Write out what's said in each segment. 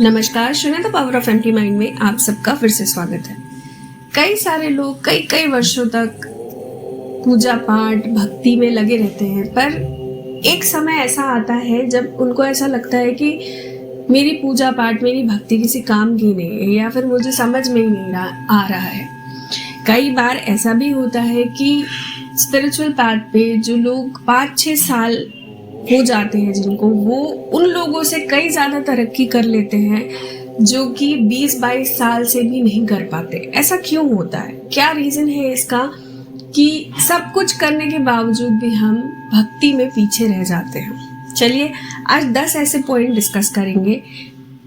नमस्कार, सुने the power of empty mind में आप सबका फिर से स्वागत है। कई सारे लोग कई कई वर्षों तक पूजा पाठ भक्ति में लगे रहते हैं, पर एक समय ऐसा आता है जब उनको ऐसा लगता है कि मेरी पूजा पाठ मेरी भक्ति किसी काम की नहीं है या फिर मुझे समझ में ही नहीं आ रहा है। कई बार ऐसा भी होता है कि स्पिरिचुअल पाथ पे जो लोग 5-6 साल हो जाते हैं जिनको, वो उन लोगों से कई ज़्यादा तरक्की कर लेते हैं जो कि 20-22 साल से भी नहीं कर पाते। ऐसा क्यों होता है? क्या रीज़न है इसका कि सब कुछ करने के बावजूद भी हम भक्ति में पीछे रह जाते हैं? चलिए आज 10 ऐसे पॉइंट डिस्कस करेंगे।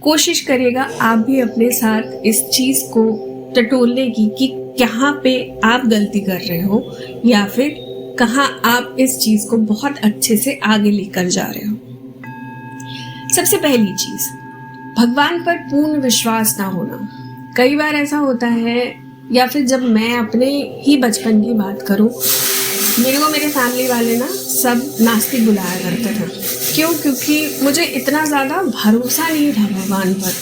कोशिश करिएगा आप भी अपने साथ इस चीज़ को टटोलने की कि कहाँ पे आप गलती कर रहे हो या फिर कहाँ आप इस चीज को बहुत अच्छे से आगे लेकर जा रहे हो। सबसे पहली चीज, भगवान पर पूर्ण विश्वास ना होना। कई बार ऐसा होता है, या फिर जब मैं अपने ही बचपन की बात करूं, मेरे को मेरे फैमिली वाले ना सब नास्तिक बुलाया करते थे। क्यों? क्योंकि मुझे इतना ज़्यादा भरोसा नहीं था भगवान पर।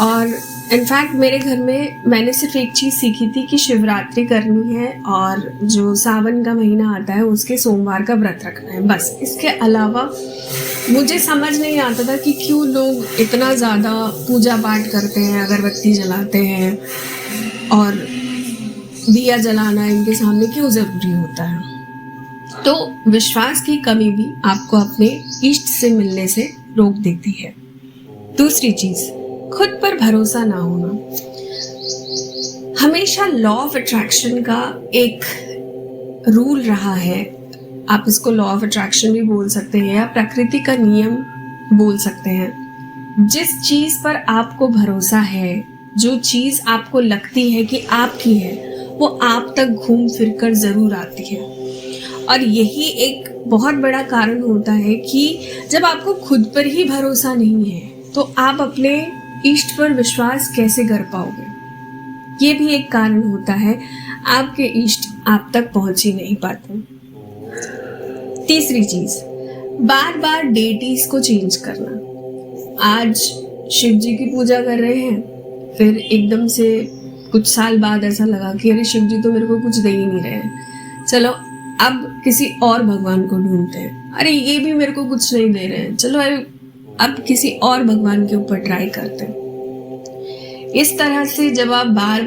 और इनफैक्ट मेरे घर में मैंने सिर्फ एक चीज़ सीखी थी कि शिवरात्रि करनी है और जो सावन का महीना आता है उसके सोमवार का व्रत रखना है, बस। इसके अलावा मुझे समझ नहीं आता था कि क्यों लोग इतना ज़्यादा पूजा पाठ करते हैं, अगरबत्ती जलाते हैं और दिया जलाना इनके सामने क्यों ज़रूरी होता है। तो विश्वास की कमी भी आपको अपने इष्ट से मिलने से रोक देती है। दूसरी चीज़, खुद पर भरोसा ना होना। हमेशा लॉ ऑफ अट्रैक्शन का एक रूल रहा है, आप इसको लॉ ऑफ अट्रैक्शन भी बोल सकते हैं या प्रकृति का नियम बोल सकते हैं। जिस चीज पर आपको भरोसा है, जो चीज आपको लगती है कि आपकी है, वो आप तक घूम फिर कर जरूर आती है। और यही एक बहुत बड़ा कारण होता है कि जब आपको खुद पर ही भरोसा नहीं है तो आप अपने इष्ट पर विश्वास कैसे कर पाओगे? ये भी एक कारण होता है, आपके इष्ट आप तक पहुंच ही नहीं पाते। तीसरी चीज, बार बार डेटीज को चेंज करना। आज शिव जी की पूजा कर रहे हैं, फिर एकदम से कुछ साल बाद ऐसा लगा कि अरे शिव जी तो मेरे को कुछ दे ही नहीं रहे हैं, चलो अब किसी और भगवान को ढूंढते हैं। अरे ये भी मेरे को कुछ नहीं दे रहे हैं, चलो अब किसी और भगवान के ऊपर ट्राई करते हैं। इस तरह से जब आप बार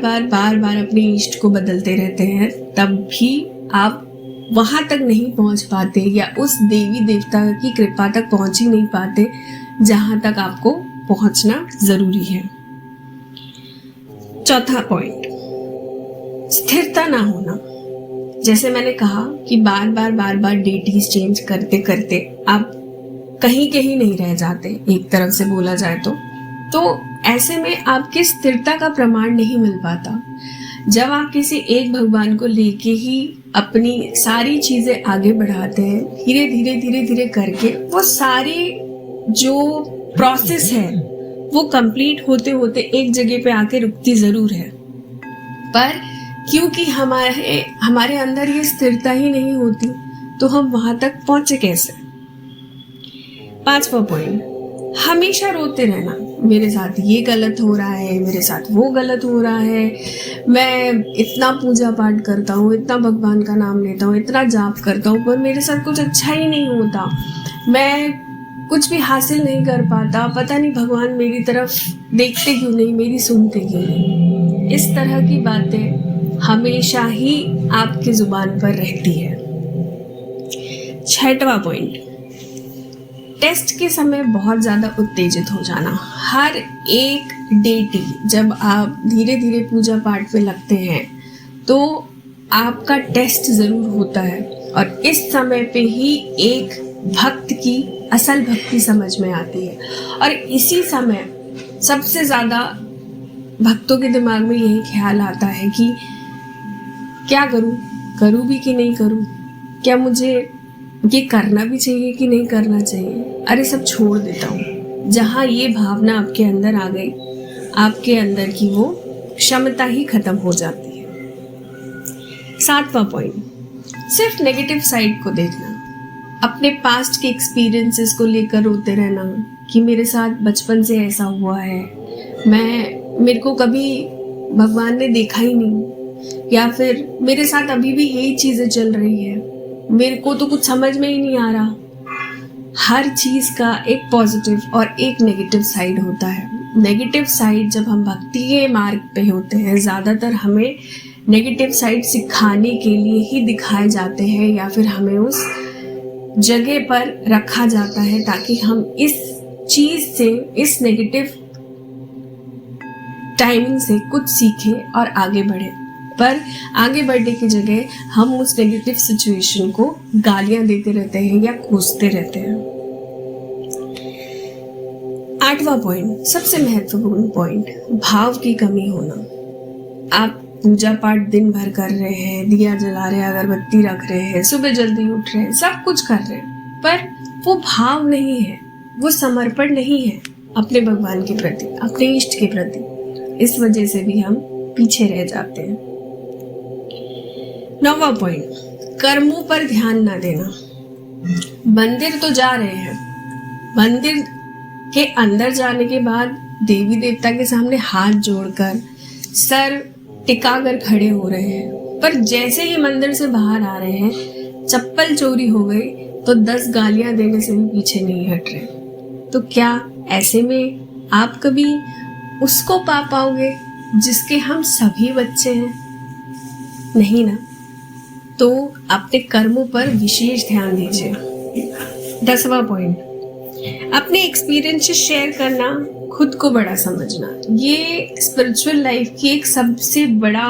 बार अपने इष्ट को बदलते रहते हैं, तब भी आप वहां तक नहीं पहुंच पाते या उस देवी देवता की कृपा तक पहुंच ही नहीं पाते जहां तक आपको पहुंचना जरूरी है। चौथा पॉइंट, स्थिरता ना होना। जैसे मैंने कहा कि बार बार डेटीज चेंज करते करते आप कहीं के ही नहीं रह जाते, एक तरफ से बोला जाए तो ऐसे में आपकी स्थिरता का प्रमाण नहीं मिल पाता। जब आप किसी एक भगवान को लेके ही अपनी सारी चीजें आगे बढ़ाते हैं, धीरे धीरे करके वो सारी जो प्रोसेस है वो कंप्लीट होते होते एक जगह पे आके रुकती जरूर है, पर क्योंकि हमारे अंदर ये स्थिरता ही नहीं होती तो हम वहां तक पहुंचे कैसे। 5वां पॉइंट, हमेशा रोते रहना। मेरे साथ ये गलत हो रहा है, मेरे साथ वो गलत हो रहा है, मैं इतना पूजा पाठ करता हूँ, इतना भगवान का नाम लेता हूँ, इतना जाप करता हूँ, पर मेरे साथ कुछ अच्छा ही नहीं होता, मैं कुछ भी हासिल नहीं कर पाता, पता नहीं भगवान मेरी तरफ देखते क्यों नहीं, मेरी सुनते क्यों नहीं। इस तरह की बातें हमेशा ही आपकी जुबान पर रहती है। 6वां पॉइंट, टेस्ट के समय बहुत ज़्यादा उत्तेजित हो जाना। हर एक डेटी जब आप धीरे धीरे पूजा पाठ में लगते हैं तो आपका टेस्ट ज़रूर होता है, और इस समय पे ही एक भक्त की असल भक्ति समझ में आती है। और इसी समय सबसे ज़्यादा भक्तों के दिमाग में यही ख्याल आता है कि क्या करूँ भी कि नहीं करूँ, क्या मुझे ये करना भी चाहिए कि नहीं करना चाहिए, अरे सब छोड़ देता हूँ। जहाँ ये भावना आपके अंदर आ गई, आपके अंदर की वो क्षमता ही खत्म हो जाती है। 7वां पॉइंट, सिर्फ नेगेटिव साइड को देखना। अपने पास्ट के एक्सपीरियंसेस को लेकर रोते रहना, कि मेरे साथ बचपन से ऐसा हुआ है, मेरे को कभी भगवान ने देखा ही नहीं, या फिर मेरे साथ अभी भी यही चीज़ें चल रही है, मेरे को तो कुछ समझ में ही नहीं आ रहा। हर चीज़ का एक पॉजिटिव और एक नेगेटिव साइड होता है। नेगेटिव साइड जब हम भक्ति के मार्ग पे होते हैं, ज़्यादातर हमें नेगेटिव साइड सिखाने के लिए ही दिखाए जाते हैं, या फिर हमें उस जगह पर रखा जाता है ताकि हम इस चीज़ से, इस नेगेटिव टाइमिंग से कुछ सीखें और आगे बढ़े। पर आगे बढ़ने की जगह हम उस नेगेटिव सिचुएशन को गालियां देते रहते हैं या कोसते रहते हैं। 8वां पॉइंट, सबसे महत्वपूर्ण पॉइंट, भाव की कमी होना। आप पूजा पाठ दिन भर कर रहे हैं, दिया जला रहे हैं, अगरबत्ती रख रहे हैं, सुबह जल्दी उठ रहे हैं, सब कुछ कर रहे हैं, पर वो भाव नहीं है, वो समर्पण नहीं है अपने भगवान के प्रति, अपने इष्ट के प्रति। इस वजह से भी हम पीछे रह जाते हैं। 9वां पॉइंट, कर्मों पर ध्यान ना देना। मंदिर तो जा रहे हैं, मंदिर के अंदर जाने के बाद देवी देवता के सामने हाथ जोड़कर सर टिकाकर खड़े हो रहे हैं, पर जैसे ही मंदिर से बाहर आ रहे हैं, चप्पल चोरी हो गई तो 10 गालियां देने से भी पीछे नहीं हट रहे। तो क्या ऐसे में आप कभी उसको पा पाओगे जिसके हम सभी बच्चे हैं? नहीं ना। तो अपने कर्मों पर विशेष ध्यान दीजिए। 10वां पॉइंट, अपने एक्सपीरियंसेस शेयर करना, खुद को बड़ा समझना। ये स्पिरिचुअल लाइफ की एक सबसे बड़ा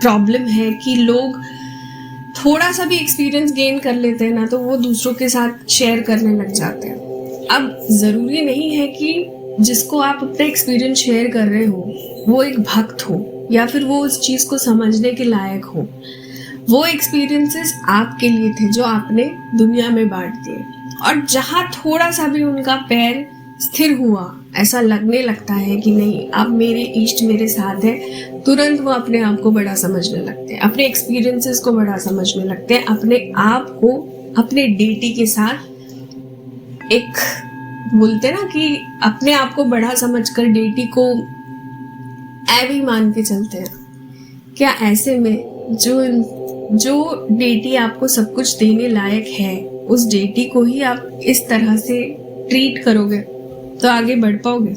प्रॉब्लम है कि लोग थोड़ा सा भी एक्सपीरियंस गेन कर लेते हैं ना, तो वो दूसरों के साथ शेयर करने लग जाते हैं। अब जरूरी नहीं है कि जिसको आप अपना एक्सपीरियंस शेयर कर रहे हो वो एक भक्त हो, या फिर वो उस चीज को समझने के लायक हो। वो एक्सपीरियंसेस आपके लिए थे जो आपने दुनिया में बांट दिए, और जहाँ थोड़ा सा भी उनका पैर स्थिर हुआ, ऐसा लगने लगता है कि नहीं अब मेरे इष्ट मेरे साथ है, तुरंत वो अपने आप को बड़ा समझने लगते हैं, अपने एक्सपीरियंसेस को बड़ा समझने लगते हैं, अपने आप को अपने डेटी के साथ, एक बोलते ना कि अपने आप को बड़ा समझकर डेटी को ऐवी मान के चलते हैं। क्या ऐसे में जो डेटी आपको सब कुछ देने लायक है, उस डेटी को ही आप इस तरह से ट्रीट करोगे तो आगे बढ़ पाओगे?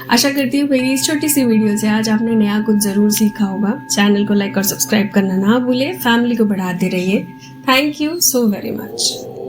आशा करती हूँ मेरी इस छोटी सी वीडियो से आज आपने नया कुछ जरूर सीखा होगा। चैनल को लाइक और सब्सक्राइब करना ना भूले, फैमिली को बढ़ाते रहिए। Thank you so very much.